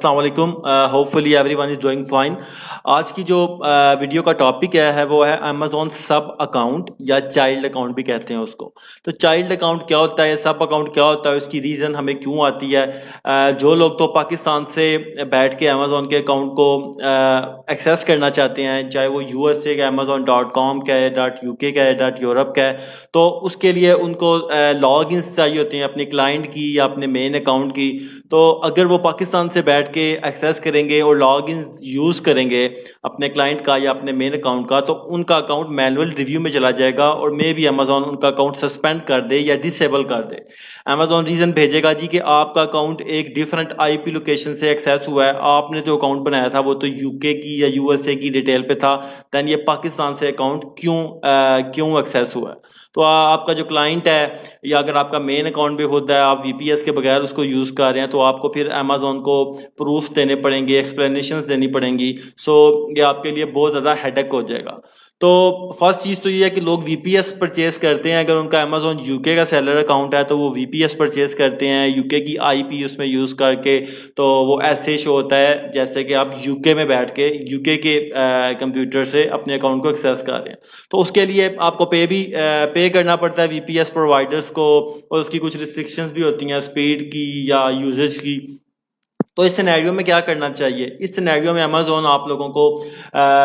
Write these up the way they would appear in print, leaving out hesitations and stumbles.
अस्सलाम वालेकुम। Hopefully everyone is doing fine. आज की जो वीडियो का टॉपिक है वो है अमेजोन सब अकाउंट या चाइल्ड अकाउंट भी कहते हैं उसको। तो चाइल्ड अकाउंट क्या होता है, सब अकाउंट क्या होता है, उसकी रीज़न हमें क्यों आती है। जो लोग तो पाकिस्तान से बैठ के अमेजोन के अकाउंट को एक्सेस करना चाहते हैं, चाहे वो यूएसए का amazon.com का है, .uk का है, .यूरोप का है, तो उसके लिए उनको लॉग इन चाहिए होते हैं अपने क्लाइंट की या अपने मेन अकाउंट की। तो अगर वो पाकिस्तान से बैठ के एक्सेस करेंगे और लॉग इन यूज़ करेंगे अपने क्लाइंट का या अपने मेन अकाउंट का, तो उनका अकाउंट मैनुअल रिव्यू में चला जाएगा और मे भी अमेजोन उनका अकाउंट सस्पेंड कर दे या डिसेबल कर दे। अमेजोन रीज़न भेजेगा जी कि आपका अकाउंट एक डिफरेंट आईपी लोकेशन से एक्सेस हुआ है, आपने जो अकाउंट बनाया था वो तो यूके की या यूएसए की डिटेल पे था, दैन ये पाकिस्तान से अकाउंट क्यों एक्सेस हुआ है। तो आपका जो क्लाइंट है या अगर आपका मेन अकाउंट भी होता है, आप वीपीएस के बगैर उसको यूज़ कर रहे हैं, तो आपको फिर अमेजोन को प्रूफ देने पड़ेंगे, एक्सप्लेनेशंस देनी पड़ेंगी। सो ये आपके लिए बहुत ज़्यादा हेडेक हो जाएगा। तो फर्स्ट चीज़ तो ये है कि लोग वीपीएस परचेज करते हैं। अगर उनका अमेजोन यूके का सेलर अकाउंट है तो वो वीपीएस परचेज करते हैं यूके की आईपी उसमें यूज़ करके। तो वो ऐसे शो होता है जैसे कि आप यूके में बैठ के यूके के कंप्यूटर से अपने अकाउंट को एक्सेस कर रहे हैं। तो उसके लिए आपको पे करना पड़ता है वीपीएस प्रोवाइडर्स को, और उसकी कुछ रिस्ट्रिक्शंस भी होती हैं स्पीड की या यूजेज की। तो इस सिनेरियो में क्या करना चाहिए, इस सिनेरियो में अमेजोन आप लोगों को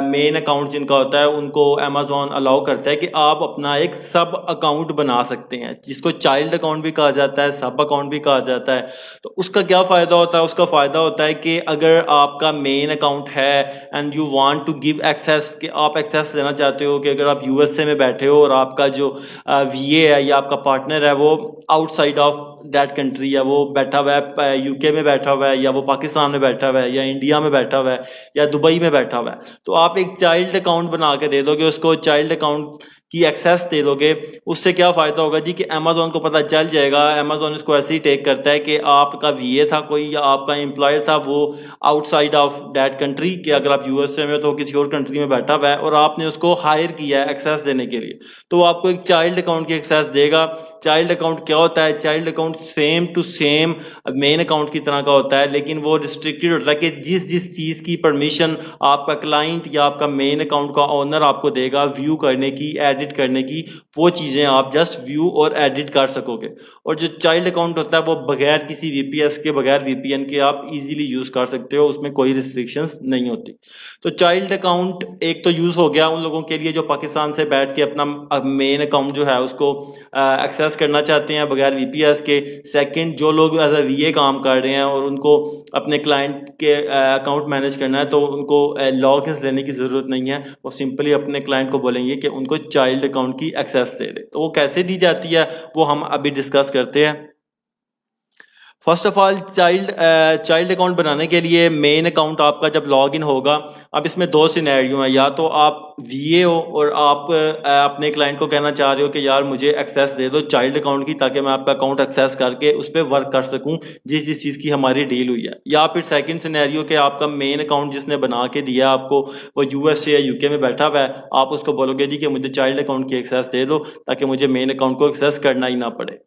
मेन अकाउंट जिनका होता है उनको अमेजोन अलाउ करता है कि आप अपना एक सब अकाउंट बना सकते हैं, जिसको चाइल्ड अकाउंट भी कहा जाता है, सब अकाउंट भी कहा जाता है। तो उसका क्या फ़ायदा होता है, उसका फ़ायदा होता है कि अगर आपका मेन अकाउंट है and you want to give access, कि आप एक्सेस देना चाहते हो कि अगर आप यूएसए में बैठे हो और आपका जो वीए है या आपका पार्टनर है वो आउटसाइड ऑफ दैट कंट्री है, वो बैठा हुआ है यूके में बैठा हुआ है या वो पाकिस्तान में बैठा हुआ है या इंडिया में बैठा हुआ है या दुबई में बैठा हुआ है, तो आप एक चाइल्ड अकाउंट बना के दे दोगे उसको, चाइल्ड अकाउंट की एक्सेस दे दोगे। उससे क्या फ़ायदा होगा जी कि अमेजोन को पता चल जाएगा, अमेजोन इसको ऐसे ही टेक करता है कि आपका वीए था कोई या आपका एम्प्लॉयर था वो आउटसाइड ऑफ दैट कंट्री, कि अगर आप यूएसए में तो किसी और कंट्री में बैठा हुआ है और आपने उसको हायर किया है एक्सेस देने के लिए, तो वो आपको एक चाइल्ड अकाउंट की एक्सेस देगा। चाइल्ड अकाउंट क्या होता है, child account same to same main account की तरह का होता है, लेकिन वो रिस्ट्रिक्टेड होता है कि जिस जिस चीज़ की परमिशन आपका क्लाइंट या आपका मेन अकाउंट का ओनर आपको देगा व्यू करने की, एडिट करने की, वो चीज़ें आप जस्ट व्यू और एडिट कर सकोगे। और जो चाइल्ड अकाउंट होता है वो बगैर किसी वीपीएस के, बगैर वीपीएन के आप इजीली यूज़ कर सकते हो, उसमें कोई रिस्ट्रिक्शंस नहीं होती। तो चाइल्ड अकाउंट एक तो यूज़ हो गया उन लोगों के लिए जो पाकिस्तान से बैठ के अपना मेन अकाउंट जो है उसको एक्सेस करना चाहते हैं बगैर वीपीएस के। सेकंड, जो लोग एज अ वीए काम कर रहे हैं और उनको अपने क्लाइंट के अकाउंट मैनेज करना है, तो उनको लॉग इन लेने की ज़रूरत नहीं है, वो सिंपली अपने क्लाइंट को बोलेंगे कि उनको चाइल्ड अकाउंट की एक्सेस दे दे। तो वो कैसे दी जाती है वो हम अभी डिस्कस करते हैं। First of all, child account बनाने के लिए मेन अकाउंट आपका जब लॉग इन होगा, अब इसमें दो सिनेरियो हैं, या तो आप वीए हो और आप अपने क्लाइंट को कहना चाह रहे हो कि यार मुझे एक्सेस दे दो चाइल्ड अकाउंट की, ताकि मैं आपका अकाउंट एक्सेस करके उस पर वर्क कर सकूं जिस जिस चीज़ की हमारी डील हुई है। या फिर सेकंड सिनेरियो कि आपका मेन अकाउंट जिसने बना के दिया आपको वो यूएसए या यूके में बैठा हुआ है, आप उसको बोलोगे जी कि मुझे चाइल्ड अकाउंट की एक्सेस दे दो ताकि मुझे मेन अकाउंट को एक्सेस करना ही ना पड़े।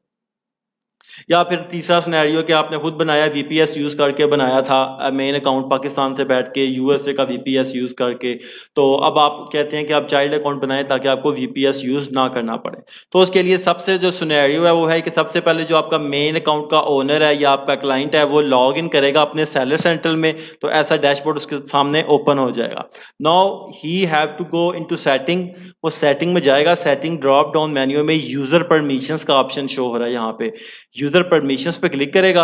या फिर तीसरा सिनेरियो कि आपने खुद बनाया, वीपीएस यूज़ करके बनाया था मेन अकाउंट पाकिस्तान से बैठ के यूएसए का वीपीएस यूज़ करके, तो अब आप कहते हैं कि आप चाइल्ड अकाउंट बनाएं ताकि आपको वीपीएस यूज़ ना करना पड़े। तो उसके लिए सबसे जो सिनेरियो है वो है कि सबसे पहले जो आपका मेन अकाउंट का ओनर है या आपका क्लाइंट है वो लॉग इन करेगा अपने सेलर सेंटर में, तो ऐसा डैशबोर्ड उसके सामने ओपन हो जाएगा। Now he have to go into setting, वो सेटिंग में जाएगा, सेटिंग ड्रॉप डाउन मेन्यू में यूज़र परमिशंस का ऑप्शन शो हो रहा है, यहाँ पे यूजर परमिशंस पे क्लिक करेगा।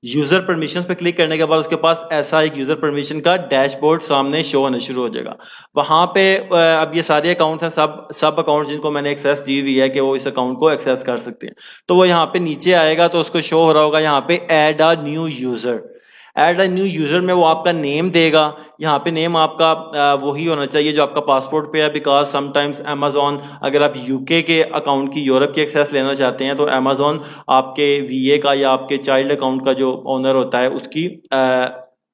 यूजर परमिशंस पे क्लिक करने के बाद उसके पास ऐसा एक यूजर परमिशन का डैशबोर्ड सामने शो होना शुरू हो जाएगा। वहां पे अब ये सारे अकाउंट हैं, सब सब अकाउंट जिनको मैंने एक्सेस दी हुई है कि वो इस अकाउंट को एक्सेस कर सकते हैं, तो वो यहाँ पे नीचे आएगा तो उसको शो हो रहा होगा यहाँ पे add a new user. Add a new user में वो आपका नेम देगा। यहाँ पे नेम आपका वही होना चाहिए जो आपका पासपोर्ट पे है, बिकॉज समटाइम्स अमेजोन, अगर आप यूके के अकाउंट की, यूरोप की एक्सेस लेना चाहते हैं, तो अमेजोन आपके वीए का या आपके चाइल्ड अकाउंट का जो ओनर होता है उसकी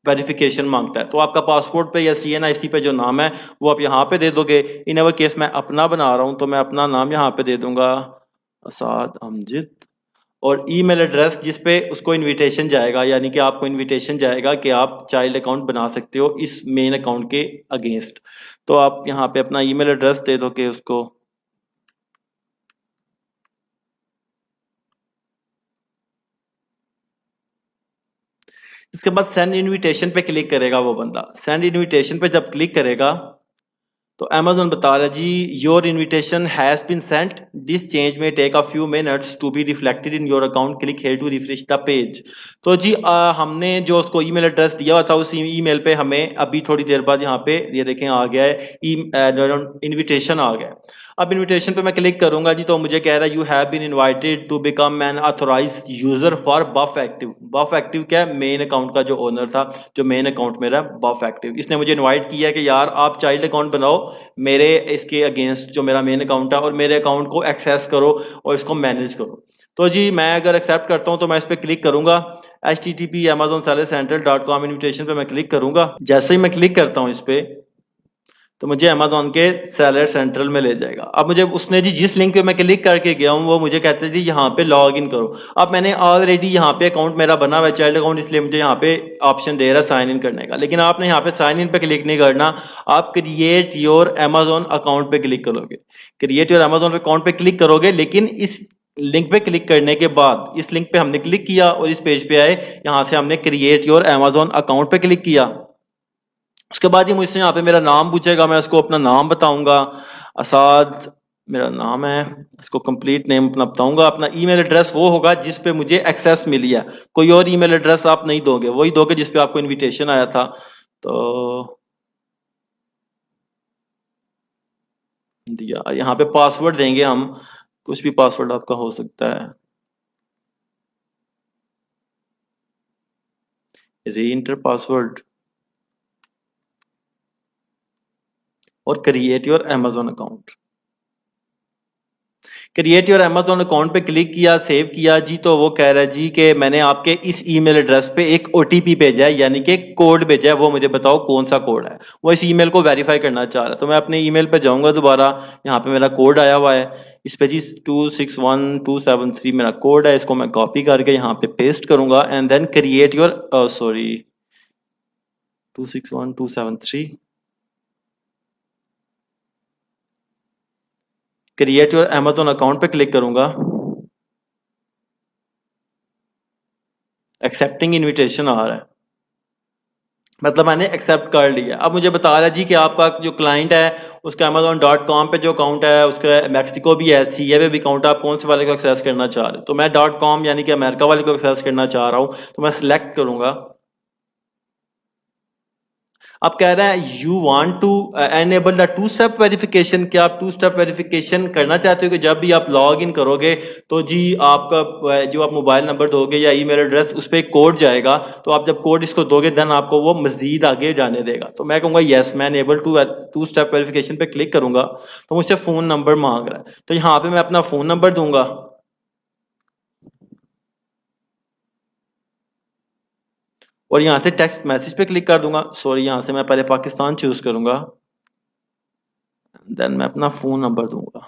वेरिफिकेशन मांगता है। तो आपका पासपोर्ट पे या सीएनआईसी पे जो नाम है वो आप यहाँ पे दे दोगे। इन अवर केस मैं अपना बना रहा हूँ तो मैं अपना नाम यहाँ पे दे दूंगा असाद अमजिद, और ईमेल एड्रेस जिस पे उसको इनविटेशन जाएगा, यानी कि आपको इनविटेशन जाएगा कि आप चाइल्ड अकाउंट बना सकते हो इस मेन अकाउंट के अगेंस्ट। तो आप यहाँ पे अपना ईमेल एड्रेस दे दो कि उसको, इसके बाद सेंड इनविटेशन पे क्लिक करेगा वो बंदा। सेंड इनविटेशन पे जब क्लिक करेगा तो अमेजोन बता रहा है जी, your invitation has been sent, this change may take a few minutes to be reflected in your account, click here to refresh the page. तो जी हमने जो उसको ईमेल एड्रेस दिया हुआ था उस ईमेल पे हमें अभी थोड़ी देर बाद यहाँ पे ये देखें आ गया है इनविटेशन आ गया है। अब इनविटेशन पे मैं क्लिक करूंगा जी, तो मुझे कह रहा है you have been invited to become an authorize user for buff active. Buff active क्या है? मेन अकाउंट का जो ओनर था, जो मेन अकाउंट मेरा बफ एक्टिव, इसने मुझे इनवाइट किया कि यार आप चाइल्ड अकाउंट बनाओ मेरे इसके अगेंस्ट जो मेरा मेन अकाउंट है, और मेरे अकाउंट को एक्सेस करो और इसको मैनेज करो। तो जी मैं अगर एक्सेप्ट करता हूं तो मैं इस पर क्लिक करूंगा, http://amazonsellercentral.com इन्विटेशन पे मैं क्लिक करूंगा। जैसे ही मैं क्लिक करता हूं इस पे तो मुझे अमेजोन के सेलर सेंट्रल में ले जाएगा। अब मुझे उसने जी जिस लिंक पे मैं क्लिक करके गया हूँ वो मुझे कहते जी यहाँ पे लॉग इन करो। अब मैंने ऑलरेडी यहाँ पे अकाउंट मेरा बना हुआ है चाइल्ड अकाउंट, इसलिए मुझे यहाँ पे ऑप्शन दे रहा है साइन इन करने का। लेकिन आपने यहाँ पे साइन इन पे क्लिक नहीं करना, आप क्रिएट योर अमेजोन अकाउंट पे क्लिक करोगे। क्रिएट योर अमेजोन अकाउंट पे क्लिक करोगे, लेकिन इस लिंक पे क्लिक करने के बाद, इस लिंक पे हमने क्लिक किया और इस पेज पे आए, यहाँ से हमने क्रिएट योर अमेजोन अकाउंट पे क्लिक किया। उसके बाद ही मुझसे यहाँ पे मेरा नाम पूछेगा, मैं उसको अपना नाम बताऊंगा, असाद मेरा नाम है, इसको कंप्लीट नेम अपना बताऊंगा। अपना ईमेल एड्रेस वो होगा जिस पे मुझे एक्सेस मिली है, कोई और ईमेल एड्रेस आप नहीं दोगे, वही दोगे जिस पे आपको इनविटेशन आया था। तो दिया, यहाँ पे पासवर्ड देंगे हम, कुछ भी पासवर्ड आपका हो सकता है, री इंटर पासवर्ड, और create your Amazon account. Create your Amazon account पे क्लिक किया, सेव किया जी, तो वो कह रहा है जी कि मैंने आपके इस ईमेल एड्रेस पे एक ओटीपी भेजा है, यानी कि कोड भेजा है, वो मुझे बताओ कौन सा कोड है। वो इस ईमेल को वेरीफाई करना चाह रहा है। तो मैं अपने ईमेल पे जाऊंगा दोबारा, यहाँ पे मेरा कोड आया हुआ है, इस पे जी 261273 मेरा कोड है, इसको मैं कॉपी करके यहाँ पे पेस्ट करूंगा and then create your sorry 261273 create your Amazon account पे क्लिक करूंगा। एक्सेप्टिंग इनविटेशन आ रहा है, मतलब मैंने एक्सेप्ट कर लिया। अब मुझे बता रहा है जी कि आपका जो क्लाइंट है उसका amazon.com पे जो अकाउंट है, उसका मैक्सिको भी है, सीए पे भी अकाउंट है, आप कौन से वाले को एक्सेस करना चाह रहे हो। तो मैं .com यानी कि अमेरिका वाले को एक्सेस करना चाह रहा हूँ, तो मैं सिलेक्ट करूंगा। अब कह रहा है you want to enable the two step verification, क्या आप टू स्टेप वेरिफिकेशन करना चाहते हो कि जब भी आप लॉग इन करोगे तो जी आपका जो आप मोबाइल नंबर दोगे या ईमेल एड्रेस, उस पर कोड जाएगा, तो आप जब कोड इसको दोगे देन आपको वो मजीद आगे जाने देगा। तो मैं कहूँगा यस, मैं एनेबल टू स्टेप वेरिफिकेशन पे क्लिक करूंगा। तो मुझसे फ़ोन नंबर मांग रहा है, तो यहाँ पे मैं अपना फ़ोन नंबर दूंगा, और यहाँ से टेक्स्ट मैसेज पे क्लिक कर दूंगा। सॉरी, यहाँ से मैं पहले पाकिस्तान चूज करूंगा, देन मैं अपना फ़ोन नंबर दूंगा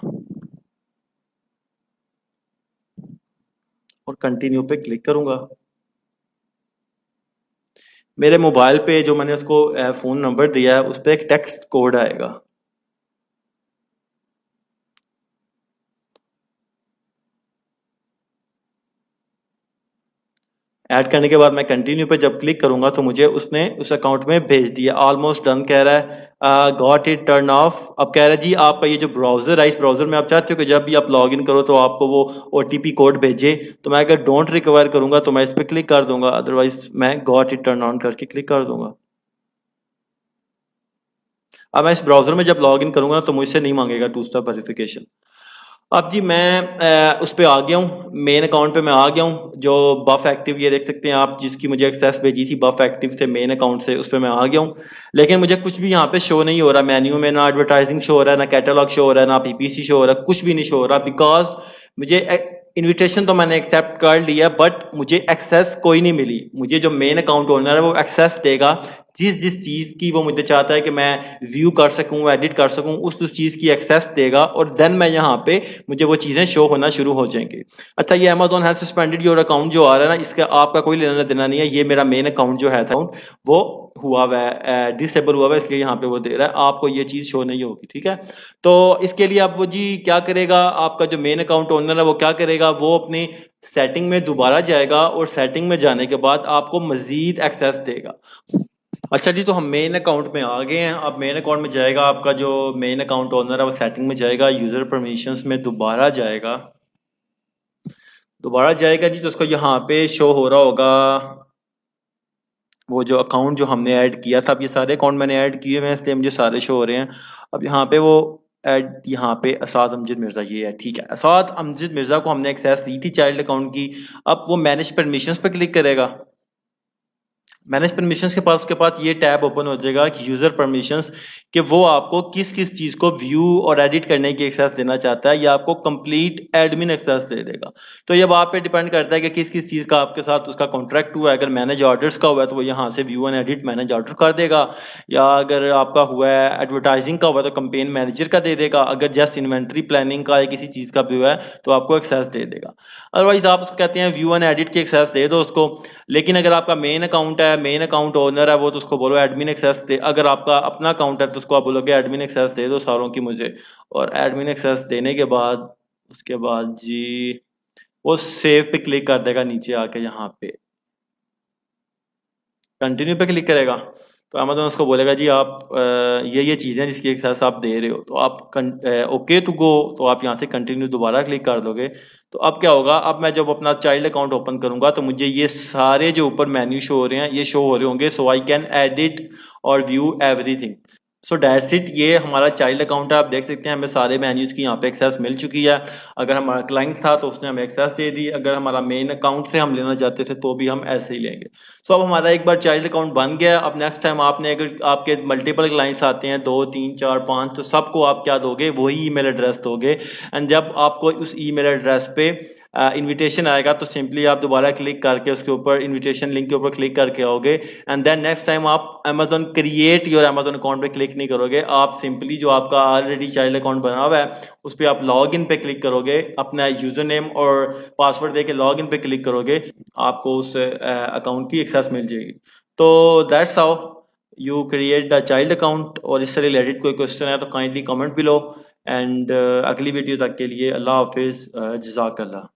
और कंटिन्यू पे क्लिक करूंगा। मेरे मोबाइल पे जो मैंने उसको फ़ोन नंबर दिया है उस पर एक टेक्स्ट कोड आएगा। ऐड करने के बाद मैं कंटिन्यू पे जब क्लिक करूंगा तो मुझे उसने उस अकाउंट में भेज दिया। ऑलमोस्ट डन कह रहा है, गॉट इट टर्न ऑफ। अब कह रहा है जी आपका ये जो ब्राउजर है, इस ब्राउजर में आप चाहते हो कि जब भी आप लॉग इन करो तो आपको वो ओटीपी कोड भेजे। तो मैं अगर डोंट रिक्वायर करूंगा तो मैं इस पर क्लिक कर दूंगा, अदरवाइज मैं गॉट इट टर्न ऑन करके क्लिक कर दूंगा। अब मैं इस ब्राउजर में जब लॉग इन करूंगा तो मुझसे नहीं मांगेगा टू स्टेप वेरिफिकेशन। अब जी मैं उस पर आ गया हूँ, मेन अकाउंट पे मैं आ गया हूँ, जो बफ एक्टिव ये देख सकते हैं आप, जिसकी मुझे एक्सेस भेजी थी बफ एक्टिव से मेन अकाउंट से, उस पर मैं आ गया हूँ। लेकिन मुझे कुछ भी यहाँ पे शो नहीं हो रहा मेन्यू में, ना एडवर्टाइजिंग शो हो रहा है, ना कैटलॉग शो हो रहा है, ना पीपीसी शो हो रहा है, कुछ भी नहीं शो हो रहा, बिकॉज मुझे इनविटेशन तो मैंने एक्सेप्ट कर लिया, बट मुझे एक्सेस कोई नहीं मिली। मुझे जो मेन अकाउंट ओनर है वो एक्सेस देगा जिस जिस चीज की वो मुझे चाहता है कि मैं व्यू कर सकूं, एडिट कर सकूं, उस चीज की एक्सेस देगा, और देन मैं यहाँ पे मुझे वो चीजें शो होना शुरू हो जाएंगी। अच्छा, ये Amazon has suspended your account जो आ रहा है ना, इसका आपका कोई लेना देना नहीं है। ये मेरा मेन अकाउंट जो है अकाउंट वो हुआ हुआ है, डिसेबल हुआ हुआ है, इसलिए यहाँ पे वो दे रहा है, आपको ये चीज शो नहीं होगी। ठीक है, तो इसके लिए अब वो जी क्या करेगा, आपका जो मेन अकाउंट ओनर है वो क्या करेगा, वो अपनी सेटिंग में दोबारा जाएगा और सेटिंग में जाने के बाद आपको मजीद एक्सेस देगा। अच्छा जी, तो हम मेन अकाउंट में आ गए हैं। अब मेन अकाउंट में जाएगा, आपका जो मेन अकाउंट ओनर है वो सेटिंग में जाएगा, यूजर परमिशंस में दोबारा जाएगा, जी। तो उसको यहाँ पे शो हो रहा होगा वो जो अकाउंट जो हमने ऐड किया था। अब ये सारे अकाउंट मैंने ऐड किए हुए हैं, इसलिए मुझे सारे शो हो रहे हैं। अब यहाँ पे वो ऐड, यहाँ पे असाद अमजद मिर्जा ये है। ठीक है, असाद अमजद मिर्जा को हमने एक्सेस दी थी चाइल्ड अकाउंट की। अब वो मैनेज परमिशंस पे क्लिक करेगा। मैनेज परमिशंस के पास ये टैब ओपन हो जाएगा कि यूजर परमिशंस, कि वो आपको किस किस चीज को व्यू और एडिट करने की एक्सेस देना चाहता है, या आपको कंप्लीट एडमिन एक्सेस दे देगा। तो ये अब आप पे डिपेंड करता है कि किस किस चीज का आपके साथ उसका कॉन्ट्रैक्ट हुआ है। अगर मैनेज ऑर्डर्स का हुआ है तो वो यहाँ से view and edit manage order कर देगा, या अगर आपका हुआ है एडवर्टाइजिंग का हुआ है तो कंपेन मैनेजर का दे देगा, अगर जस्ट इन्वेंट्री प्लानिंग का या किसी चीज का भी हुआ है तो आपको एक्सेस दे देगा। अदरवाइज आप उसको कहते हैं व्यू एंड एडिट की एक्सेस दे दो उसको। लेकिन अगर आपका मेन अकाउंट है, मेन अकाउंट ओनर है, वो तो उसको बोलो एडमिन एक्सेस दे। अगर आपका अपना अकाउंट है तो उसको आप बोलोगे एडमिन एक्सेस दे दो सारों की मुझे, और एडमिन एक्सेस देने के बाद उसके बाद जी वो सेव पे क्लिक कर देगा, नीचे आके यहाँ पे कंटिन्यू पे क्लिक करेगा। तो अमेज़न उसको बोलेगा जी आप ये चीज़ें जिसकी एक्सेस आप दे रहे हो, तो आप ओके टू गो, तो आप यहाँ से कंटिन्यू दोबारा क्लिक कर दोगे। तो अब क्या होगा, अब मैं जब अपना चाइल्ड अकाउंट ओपन करूंगा तो मुझे ये सारे जो ऊपर मेन्यू शो हो रहे हैं ये शो हो रहे होंगे, सो आई कैन एडिट और view everything. So that's it, ये हमारा चाइल्ड अकाउंट है। आप देख सकते हैं हमें सारे मेन्यूज की यहाँ पे एक्सेस मिल चुकी है। अगर हमारा क्लाइंट था तो उसने हमें एक्सेस दे दी, अगर हमारा मेन अकाउंट से हम लेना चाहते थे तो भी हम ऐसे ही लेंगे। सो अब हमारा एक बार चाइल्ड अकाउंट बन गया। अब नेक्स्ट टाइम आपने, अगर आपके मल्टीपल क्लाइंट्स आते हैं 2 3 4 5, तो सबको आप क्या दोगे, वही ईमेल एड्रेस दोगे। एंड जब आपको उस ईमेल एड्रेस पे इनविटेशन आएगा तो सिंपली आप दोबारा क्लिक करके उसके ऊपर इनविटेशन लिंक के ऊपर क्लिक करके आओगे। एंड देन नेक्स्ट टाइम आप Amazon create your Amazon account पे क्लिक नहीं करोगे, आप सिंपली जो आपका ऑलरेडी चाइल्ड अकाउंट बना हुआ है उस पर आप लॉग इन पे क्लिक करोगे, अपना यूजर नेम और पासवर्ड देके लॉग इन पे क्लिक करोगे, आपको उस अकाउंट की एक्सेस मिल जाएगी। तो that's how you create the child account. और इससे रिलेटेड कोई क्वेश्चन है तो काइंडली कमेंट बिलो। एंड अगली वीडियो तक के लिए अल्लाह हाफिज, जज़ाकल्लाह।